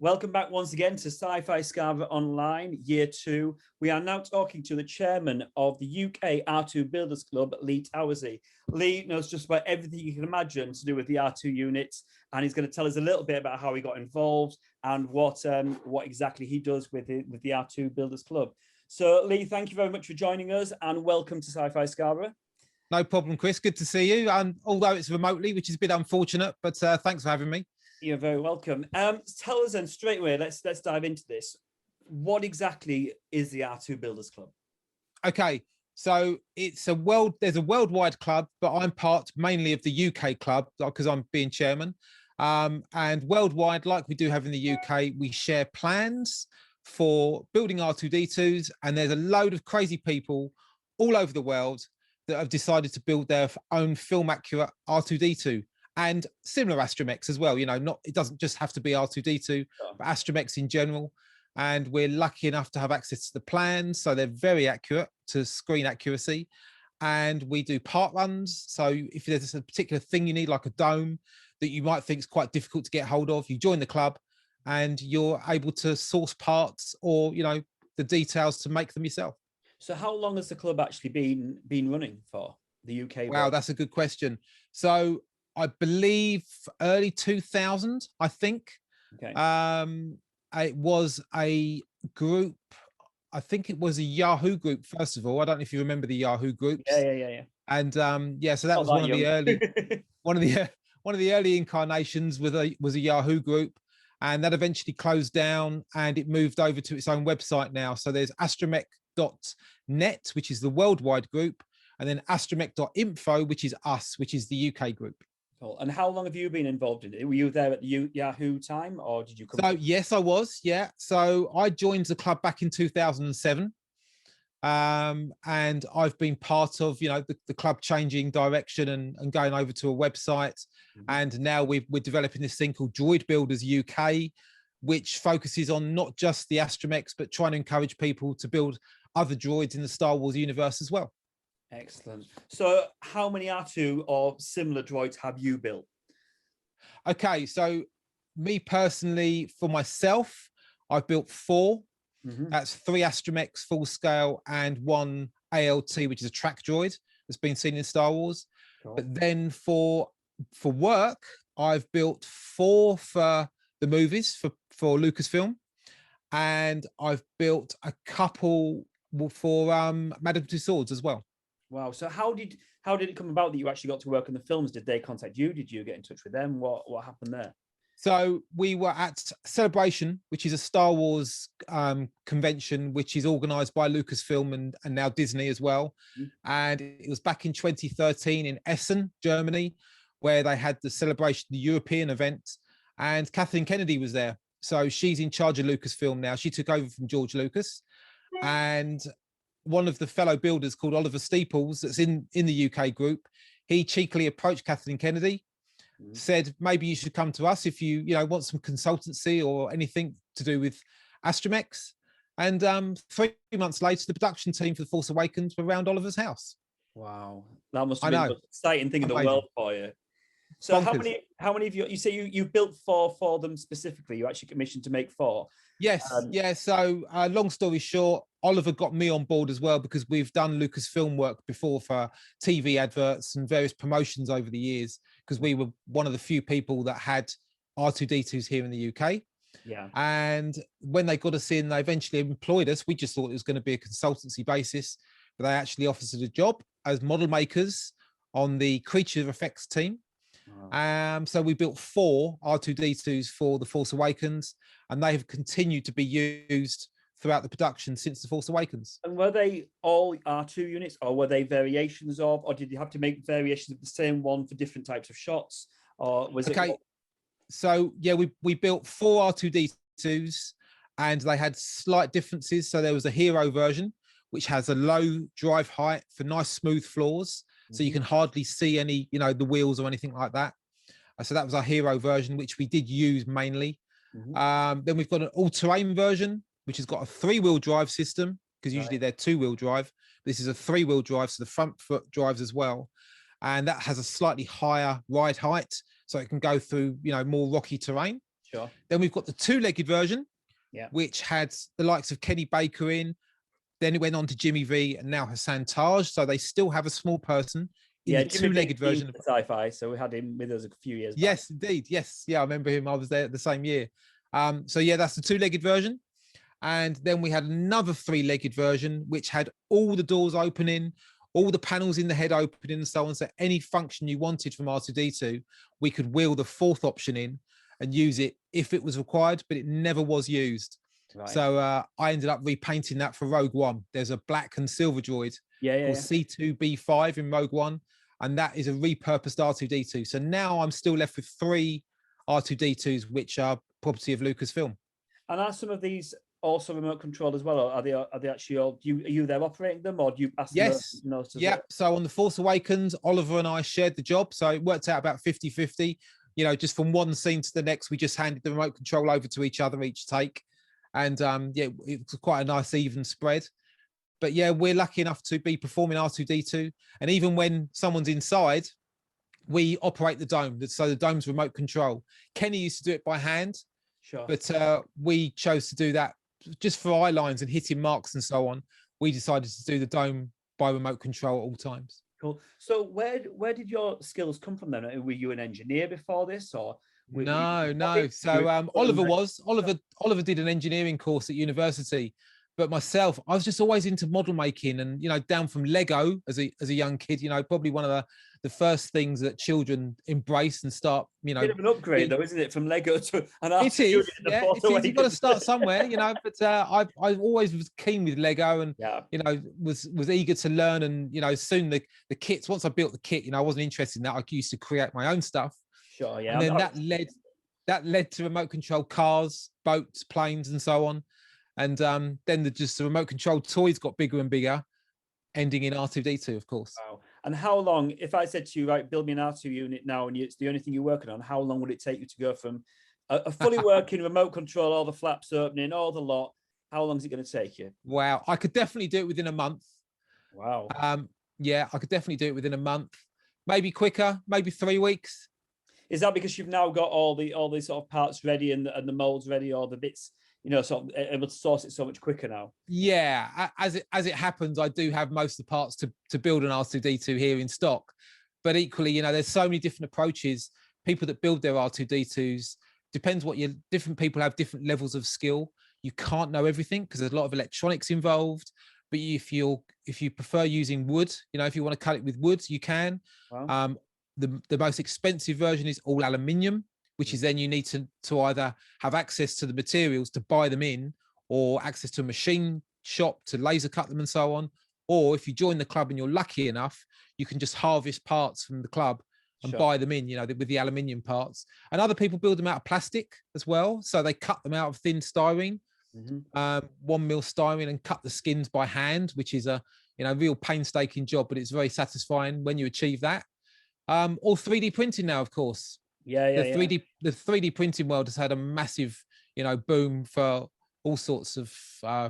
Welcome back once again to Sci-Fi Scarborough Online, Year 2. We are now talking to the chairman of the UK R2 Builders Club, Lee Towersey. Lee knows just about everything you can imagine to do with the R2 units, and he's going to tell us a little bit about how he got involved and what exactly he does with the R2 Builders Club. So, Lee, thank you very much for joining us, and welcome to Sci-Fi Scarborough. No problem, Chris. Good to see you. And although it's remotely, which is a bit unfortunate, but thanks for having me. You're very welcome. Tell us then straight away, let's dive into this. What exactly is the R2 Builders Club? Okay, so there's a worldwide club, but I'm part mainly of the UK club because I'm being chairman. And worldwide, like we do have in the UK, we share plans for building R2D2s, and there's a load of crazy people all over the world that have decided to build their own film accurate R2D2. And similar astromechs as well, it doesn't just have to be R2D2, but astromechs in general. And we're lucky enough to have access to the plans, so they're very accurate to screen accuracy. And we do part runs. So if there's a particular thing you need, like a dome that you might think is quite difficult to get hold of, you join the club and you're able to source parts or, the details to make them yourself. So how long has the club actually been running for, the UK? Wow, that's a good question. So I believe early 2000, I think. Okay. It was a group. I think it was a Yahoo group, first of all. I don't know if you remember the Yahoo groups. Yeah. And so that was one of the early, one of the early incarnations was a Yahoo group, and that eventually closed down and it moved over to its own website now. So there's astromech.net, which is the worldwide group, and then astromech.info, which is us, which is the UK group. Cool. And how long have you been involved in it? Were you there at the Yahoo time, or did you come? So yes, I was. Yeah. So I joined the club back in 2007. And I've been part of, the club changing direction and going over to a website. Mm-hmm. And now we're developing this thing called Droid Builders UK, which focuses on not just the astromechs, but trying to encourage people to build other droids in the Star Wars universe as well. Excellent. So how many R2 or similar droids have you built? Okay, so me personally, for myself, I've built 4. Mm-hmm. That's 3 astromechs full scale and 1 ALT, which is a track droid that's been seen in Star Wars. Cool. But then for work, I've built 4 for the movies for Lucasfilm, and I've built a couple for Madame Tussauds as well. Wow. So how did it come about that you actually got to work on the films? Did they contact you? Did you get in touch with them? What happened there? So we were at Celebration, which is a Star Wars convention, which is organized by Lucasfilm and now Disney as well. Mm-hmm. And it was back in 2013 in Essen, Germany, where they had the Celebration, the European event, and Kathleen Kennedy was there. So she's in charge of Lucasfilm now. She took over from George Lucas. And one of the fellow builders called Oliver Steeples, that's in the UK group, he cheekily approached Kathleen Kennedy, said, maybe you should come to us if you want some consultancy or anything to do with astromechs. And 3 months later, the production team for The Force Awakens were around Oliver's house. Wow. That must have been the most exciting thing in the world for you. So how many of you say you built 4 for them specifically? You actually commissioned to make 4? Yes. So long story short, Oliver got me on board as well, because we've done Lucasfilm work before for TV adverts and various promotions over the years, because we were one of the few people that had R2D2s here in the UK. Yeah. And when they got us in, they eventually employed us. We just thought it was going to be a consultancy basis, but they actually offered us a job as model makers on the creature effects team. Wow. So we built 4 R2D2s for The Force Awakens, and they have continued to be used throughout the production since The Force Awakens. And were they all R2 units, or were they variations of, or did you have to make variations of the same one for different types of shots, or was it? Okay, so yeah, we built 4 R2D2s, and they had slight differences. So there was a hero version, which has a low drive height for nice smooth floors. So you can hardly see any, the wheels or anything like that. So that was our hero version, which we did use mainly. Mm-hmm. Then we've got an all-terrain version, which has got a 3-wheel drive system, because usually they're 2-wheel drive. This is a 3-wheel drive, so the front foot drives as well. And that has a slightly higher ride height, so it can go through, more rocky terrain. Sure. Then we've got the two-legged version, Yeah. which had the likes of Kenny Baker in. Then it went on to Jimmy V and now Hassan Taj. So they still have a small person in the Jimmy two-legged Big version. of sci-fi, so we had him with us a few years back. Yes, indeed. Yes. Yeah, I remember him. I was there the same year. So yeah, that's the two-legged version. And then we had another three-legged version, which had all the doors opening, all the panels in the head opening and so on. So any function you wanted from R2-D2, we could wheel the fourth option in and use it if it was required, but it never was used. Right. So I ended up repainting that for Rogue One. There's a black and silver droid called C2B5 in Rogue One, and that is a repurposed R2-D2. So now I'm still left with 3 R2-D2s, which are property of Lucasfilm. And are some of these also remote controlled as well, or are they actually all? Are you there operating them, or do you ask them? Yes. Yeah. So on The Force Awakens, Oliver and I shared the job, so it worked out about 50-50. You know, just from one scene to the next, we just handed the remote control over to each other each take, and yeah, it was quite a nice even spread. But yeah, we're lucky enough to be performing R2-D2, and even when someone's inside, we operate the dome. So the dome's remote control. Kenny used to do it by hand, sure, but we chose to do that just for eye lines and hitting marks and so on. We decided to do the dome by remote control at all times. Cool. So where did your skills come from then? Were you an engineer before this, or no? So Oliver did an engineering course at university, but myself, I was just always into model making, and you know, down from Lego as a young kid. You know, probably one of the first things that children embrace and start. You know, bit of an upgrade though, isn't it, from Lego to an art? It is. Yeah, it is. You've got to start somewhere, you know. But I always was keen with Lego, and you know, was eager to learn. And you know, soon the kits. Once I built the kit, you know, I wasn't interested in that. I used to create my own stuff. Sure. Yeah. And then that led to remote control cars, boats, planes, and so on. And then the remote control toys got bigger and bigger, ending in R2-D2, of course. Wow. And how long, if I said to you, right, build me an R2 unit now, and it's the only thing you're working on, how long would it take you to go from a fully working remote control, all the flaps opening, all the lot? How long is it going to take you? Wow, I could definitely do it within a month. Wow. Yeah, I could definitely do it within a month, maybe quicker, maybe 3 weeks. Is that because you've now got all the sort of parts ready and the molds ready, all the bits, you know, sort of able to source it so much quicker now? Yeah, as it happens, I do have most of the parts to build an R2-D2 here in stock. But equally, you know, there's so many different approaches. People that build their R2-D2s, depends what different people have different levels of skill. You can't know everything because there's a lot of electronics involved. But if you prefer using wood, you know, if you want to cut it with wood, you can. Wow. The most expensive version is all aluminium, which is then you need to either have access to the materials to buy them in, or access to a machine shop to laser cut them and so on. Or if you join the club and you're lucky enough, you can just harvest parts from the club and buy them in, you know, with the aluminium parts. And other people build them out of plastic as well. So they cut them out of thin styrene, 1 mil styrene, and cut the skins by hand, which is a, you know, real painstaking job, but it's very satisfying when you achieve that. Or 3D printing now, of course. The 3D printing world has had a massive, you know, boom for all sorts of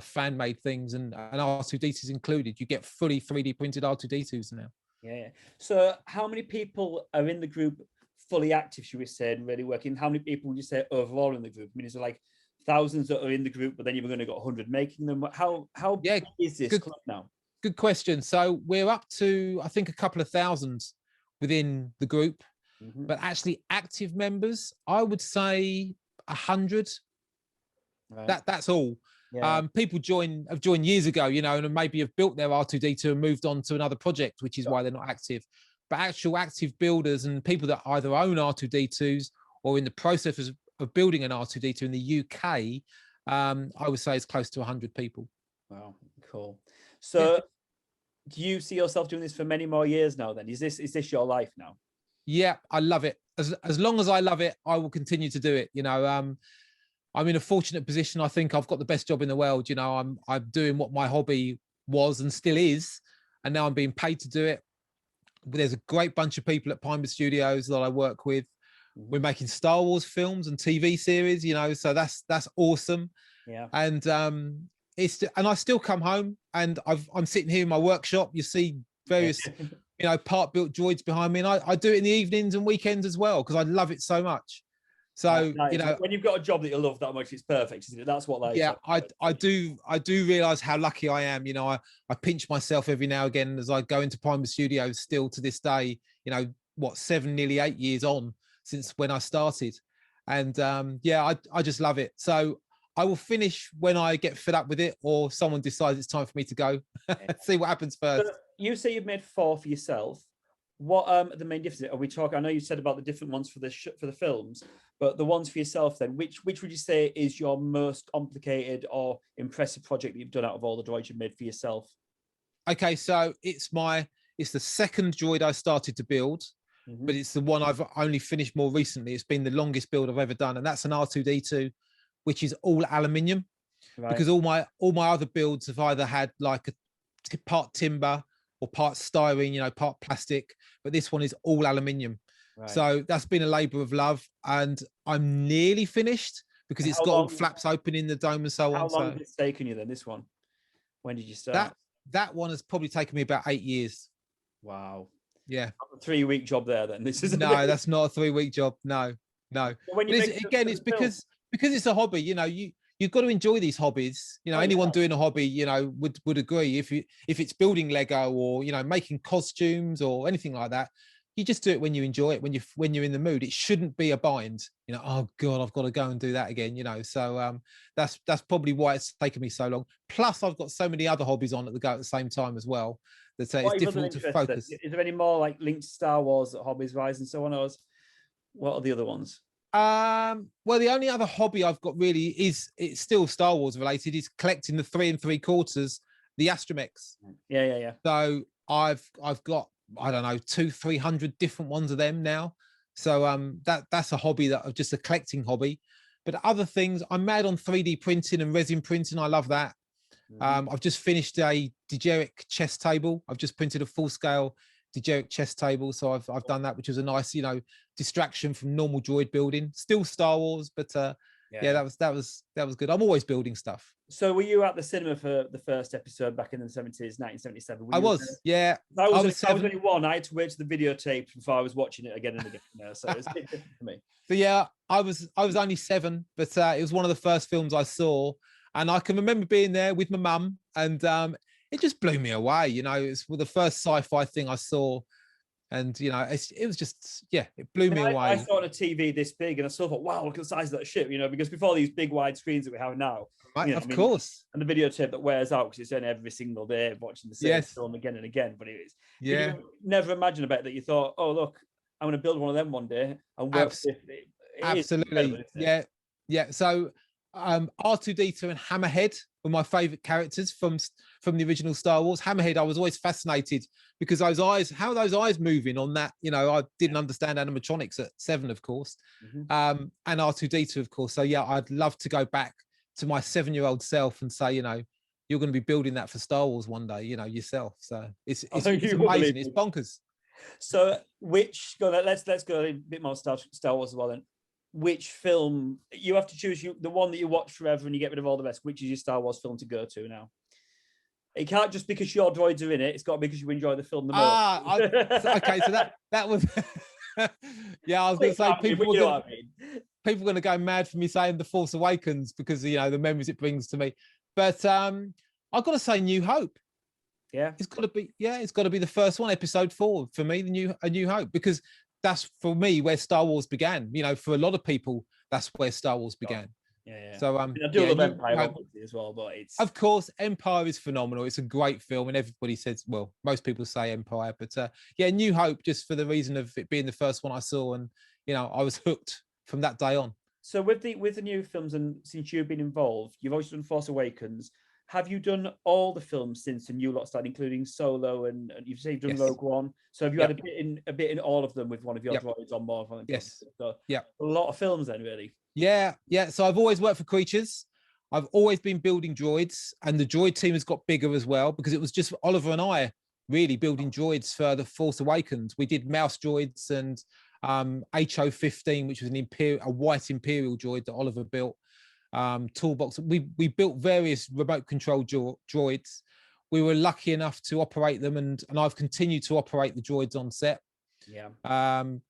fan made things, and R2-D2s included. You get fully 3D printed R2-D2s now. Yeah. So how many people are in the group fully active, should we say, and really working? How many people would you say overall in the group? I mean, is it like thousands that are in the group, but then you've only got 100 making them? How big is this club now? Good question. So we're up to, I think, a couple of thousand within the group, but actually active members, I would say 100. Right. That's all. Yeah. People have joined years ago, you know, and maybe have built their R2-D2 and moved on to another project, which is why they're not active. But actual active builders and people that either own R2-D2s or in the process of building an R2-D2 in the UK, I would say it's close to 100 people. Wow, cool. So do you see yourself doing this for many more years now then? Is this your life now? Yeah, I love it. As long as I love it, I will continue to do it. You know, I'm in a fortunate position. I think I've got the best job in the world. You know, I'm doing what my hobby was and still is, and now I'm being paid to do it. There's a great bunch of people at Pinewood Studios that I work with. We're making Star Wars films and TV series, you know, so that's awesome. Yeah. And and I still come home and I'm sitting here in my workshop. You see various, you know, part built droids behind me, and I do it in the evenings and weekends as well because I love it so much. So, you know, when you've got a job that you love that much, it's perfect, isn't it? That's what like. yeah, I do realize how lucky I am. You know, I pinch myself every now and again as I go into Primer Studios still to this day, you know, what, 7, nearly 8 years on since when I started. And yeah, I just love it. So I will finish when I get fed up with it, or someone decides it's time for me to go. See what happens first. So you say you've made 4 for yourself. What are the main differences? Are we talking? I know you said about the different ones for the films, but the ones for yourself then, which would you say is your most complicated or impressive project that you've done out of all the droids you've made for yourself? Okay, so it's the second droid I started to build, but it's the one I've only finished more recently. It's been the longest build I've ever done, and that's an R2D2, which is all aluminium. Right. Because all my other builds have either had like a part timber or part styrene, you know, part plastic, but this one is all aluminium. Right. So that's been a labor of love, and I'm nearly finished because it's got all flaps open in the dome and so on. How long has it taken you then, this one? When did you start? That one has probably taken me about 8 years. Wow. Yeah. A 3-week job there then. This is no, that's not a 3-week job. No. When you again, it's because it's a hobby, you know, you've got to enjoy these hobbies. You know, anyone doing a hobby, you know, would agree. If it's building Lego or, you know, making costumes or anything like that, you just do it when you enjoy it, when you're in the mood. It shouldn't be a bind, you know, oh God, I've got to go and do that again, you know. So that's probably why it's taken me so long. Plus I've got so many other hobbies on at the go at the same time as well, that it's difficult to focus. Is there any more like linked to Star Wars, hobbies wise and so on? Or what are the other ones? Well, the only other hobby I've got really it's still Star Wars related, is collecting the 3 3/4, the astromechs. Yeah. So I've got, I don't know, 200-300 different ones of them now. So that's a hobby, that just a collecting hobby. But other things, I'm mad on 3D printing and resin printing. I love that. I've just finished a Dejeric chess table. I've just printed a full scale Dejeric chess table, so I've done that, which was a nice, you know, distraction from normal droid building. Still Star Wars, but yeah, that was good. I'm always building stuff. So were you at the cinema for the first episode back in the 70s, 1977? I was, yeah. I was only one. I had to wait to the videotape before I was watching it again and again. So it's a bit different for me. So yeah, I was only 7, but it was one of the first films I saw, and I can remember being there with my mum, and it just blew me away. You know, it's the first sci-fi thing I saw, and you know, it was just, yeah, it blew me away. I saw on a TV this big, and I still thought, wow, look at the size of that ship. You know, because before these big wide screens that we have now, right, you know, of course, and the videotape that wears out because it's on every single day watching the same film again and again. But it is, you never imagine about that. You thought, oh look, I'm going to build one of them one day and work. Absolutely, yeah. So R2D2 and Hammerhead were my favorite characters from the original Star Wars. Hammerhead, I was always fascinated because those eyes, how are those eyes moving on that? You know, I didn't understand animatronics at 7, of course, and R2D2, of course. So yeah, I'd love to go back to my 7-year-old self and say, you know, you're going to be building that for Star Wars one day, you know, yourself. So it's amazing. It's bonkers. So let's go a bit more Star Wars as well then. Which film you have to choose? The one that you watch forever and you get rid of all the rest. Which is your Star Wars film to go to now? It can't just because your droids are in it. It's got to be because you enjoy the film the most. Okay, so that was yeah. I was going to say people are going to go mad for me saying The Force Awakens because, you know, the memories it brings to me. But I've got to say New Hope. Yeah, it's got to be the first one, Episode 4 for me, A New Hope, because that's for me where Star Wars began. You know, for a lot of people, that's where Star Wars began. Yeah. So I do love Empire as well, but it's, of course, Empire is phenomenal. It's a great film, and everybody says, well, most people say Empire, but yeah, New Hope, just for the reason of it being the first one I saw, and you know, I was hooked from that day on. So with the new films, and since you've been involved, you've also done Force Awakens. Have you done all the films since the new lot started, including Solo, and you've said you've done Rogue One? So have you had a bit in all of them with one of your droids on board? Yes. So a lot of films then, really. Yeah. So I've always worked for Creatures. I've always been building droids, and the droid team has got bigger as well, because it was just Oliver and I really building droids for the Force Awakens. We did mouse droids and HO-15, which was a white Imperial droid that Oliver built. Toolbox. We built various remote control droids. We were lucky enough to operate them, and I've continued to operate the droids on set. Yeah.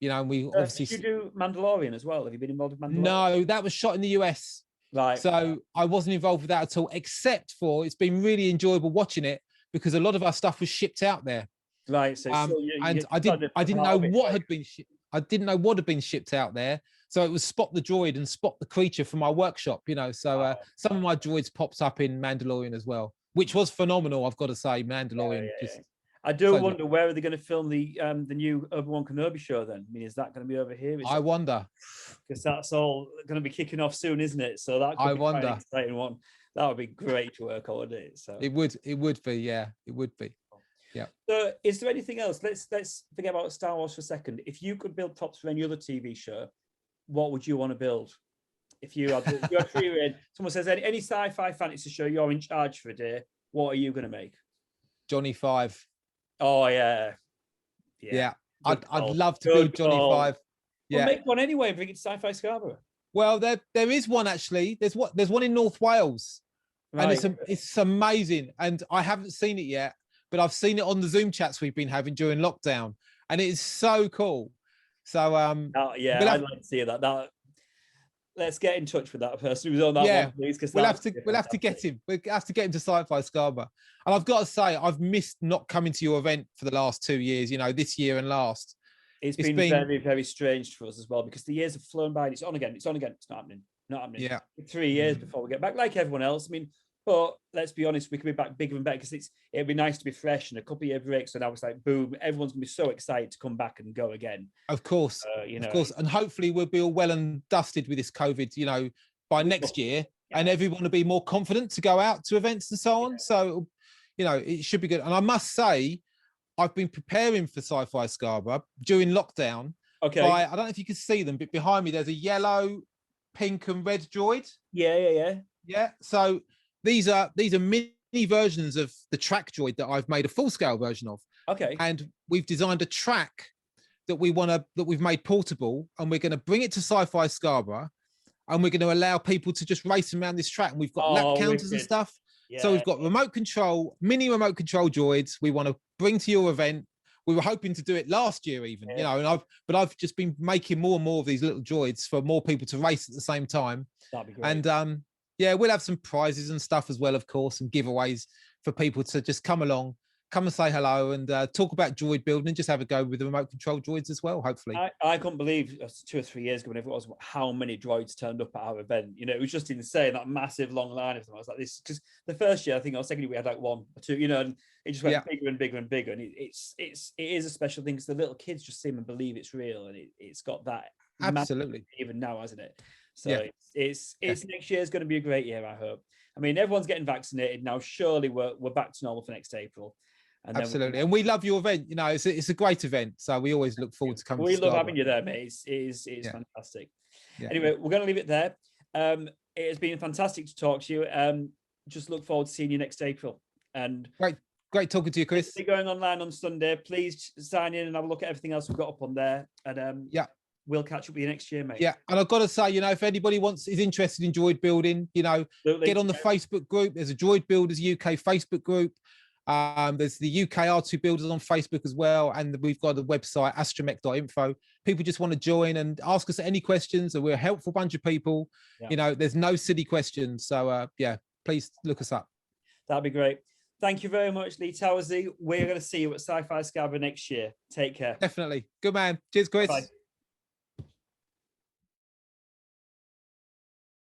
You know, and we Did obviously you do Mandalorian as well? Have you been involved with Mandalorian? no, that was shot in the US. Right. So I wasn't involved with that at all, except for it's been really enjoyable watching it because a lot of our stuff was shipped out there. Right. So still, And I didn't know what had been I didn't know what had been shipped out there. So it was spot the droid and spot the creature from my workshop, you know. So some of my droids popped up in Mandalorian as well, which was phenomenal. I've got to say, Mandalorian. I do so wonder where are they going to film the new Obi-Wan Kenobi show then? I mean, is that going to be over here? I wonder, because that's all going to be kicking off soon, isn't it? So that could I be quite an wonder. exciting one. That would be great to work on it. So it would be, yeah, it would be. Yeah. So is there anything else? Let's forget about Star Wars for a second. If you could build props for any other TV show, what would you want to build? If you had someone says any sci-fi fantasy show you're in charge for a day, what are you going to make? Johnny 5. Oh yeah. I'd love to build Johnny 5. Yeah, well, make one anyway. Bring it to Sci-Fi Scarborough. Well, there is one actually. There's one in North Wales, right. And it's amazing. And I haven't seen it yet, but I've seen it on the Zoom chats we've been having during lockdown, and it is so cool. So yeah, I'd like to see that. Let's get in touch with that person who's on that one, please. Because we'll have to get him. We'll have to get him to Sci-Fi Scarborough. And I've got to say, I've missed not coming to your event for the last 2 years. You know, this year and last. It's been very, very strange for us as well because the years have flown by. And it's on again. It's on again. It's not happening. Yeah. 3 years before we get back, like everyone else. I mean, but let's be honest, we can be back bigger and better because it'd be nice to be fresh and a couple of year breaks. So now it's like boom, everyone's gonna be so excited to come back and go again. Of course, of course, and hopefully we'll be all well and dusted with this COVID, you know, by next year, and everyone will be more confident to go out to events and so on. So, you know, it should be good. And I must say, I've been preparing for Sci-Fi Scarborough during lockdown. Okay. I don't know if you can see them, but behind me there's a yellow, pink, and red droid. Yeah. So these are mini versions of the track droid that I've made a full-scale version of. Okay. And we've designed a track that we've made portable, and we're going to bring it to Sci-Fi Scarborough, and we're going to allow people to just race around this track. And we've got lap counters and stuff. Yeah. So we've got mini remote control droids we want to bring to your event. We were hoping to do it last year even, you know, and I've just been making more and more of these little droids for more people to race at the same time. That'd be great. And we'll have some prizes and stuff as well, of course, and giveaways for people to just come along, come and say hello and talk about droid building and just have a go with the remote control droids as well, hopefully. I couldn't believe 2 or 3 years ago, whenever it was, how many droids turned up at our event. You know, it was just insane, that massive long line of them. I was like, this, because the first year, I think, or second year, we had like 1 or 2, you know, and it just went bigger and bigger and bigger. And it is a special thing because the little kids just seem to believe it's real, and it's got that. Absolutely. Even now, hasn't it? So it's next year is going to be a great year, I hope. I mean, everyone's getting vaccinated now. Surely we're back to normal for next April. And absolutely, and we love your event. You know, it's a great event, so we always look forward to coming. We love having you there, mate. It's fantastic. Yeah. Anyway, we're going to leave it there. It has been fantastic to talk to you. Just look forward to seeing you next April. And great talking to you, Chris. If you're going online on Sunday, please sign in and have a look at everything else we've got up on there. And we'll catch up with you next year, mate. Yeah, and I've got to say, you know, if anybody is interested in droid building, you know, get on the Facebook group. There's a Droid Builders UK Facebook group. There's the UK R2 Builders on Facebook as well, and we've got the website astromech.info. People just want to join and ask us any questions, and we're a helpful bunch of people. You know, there's no silly questions, so please look us up. That'd be great. Thank you very much, Lee Towersey. We're going to see you at Sci-Fi Scarborough next year. Take care. Definitely. Good man. Cheers, Chris. Bye.